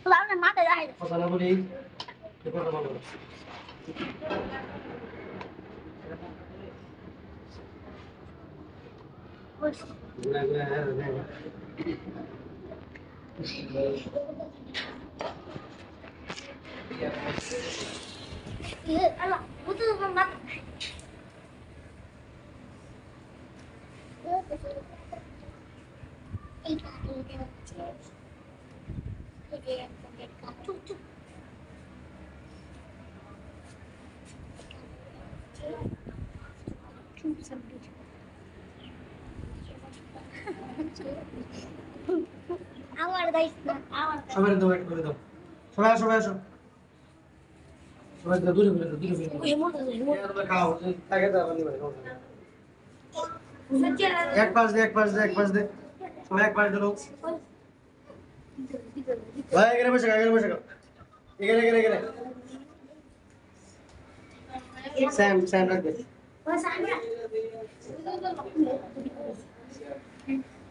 লাউনে মাথা যায় কথা না বলি কথা বলো গুলা গুলা হ্যাঁ ইয়ে আল্লাহ বুঝতে মাথা এই কাকে হচ্ছে এই যে একটা চুপ চুপ চুপ সব আমার দাইস না আমার সবাই দাও একটা করে দাও সবাই আসো সবাই আসো সবাই দূরে দূরে দূরে দূরে হেমন্ত তোমরা খাও তাকে দাও বলি ভাই এক পাশ দে সবাই এক পাশ দিলো ভাই এখানে বসে এখানে স্যাম রাখ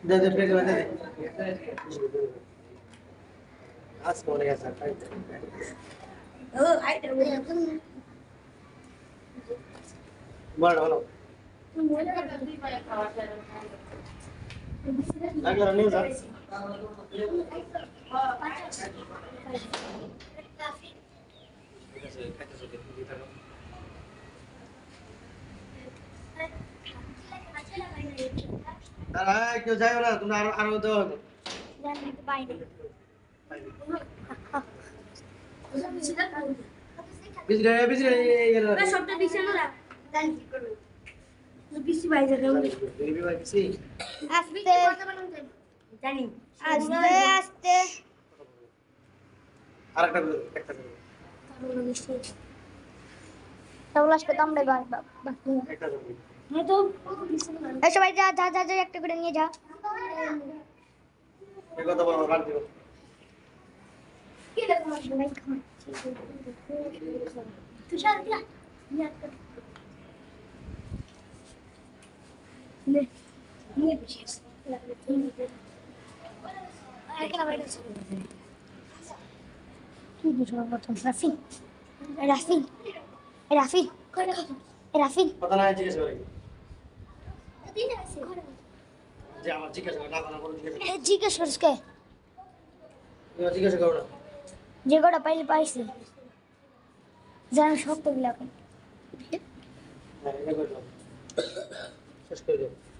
দে দে প্লেট দে আজ কোনে গেছে ও আইটা বড় লাগলো নিউ স্যার আর কেউ যাইও না তোমরা আরো দাও বিজরে সবটা দিছে না বিসি বাইরে আস্তে জানি আস্তে আস্তে আরেকটা একটা তাহলে পেতাম রে গান একটা হ্যাঁ তো এই সবাই যা যা যা যা একটা করে নিয়ে যা এই কথা বলো কাট দিও কি রে তোমার বলাই খাচ্ছি তুষার দিয়া নে নে বিশেষ এখানে বাইরে কি বুঝো প্রথম রাফি কথা না জিজ্ঞেস করে যে আমার জিজ্ঞেস করে না কথা বলো জিজ্ঞেস করিস কে জিজ্ঞেস করো না যে কটা পাইলে পাইছি জানি শক্ত গুলা হ্যাঁ এটা করলাম শেষ করে দাও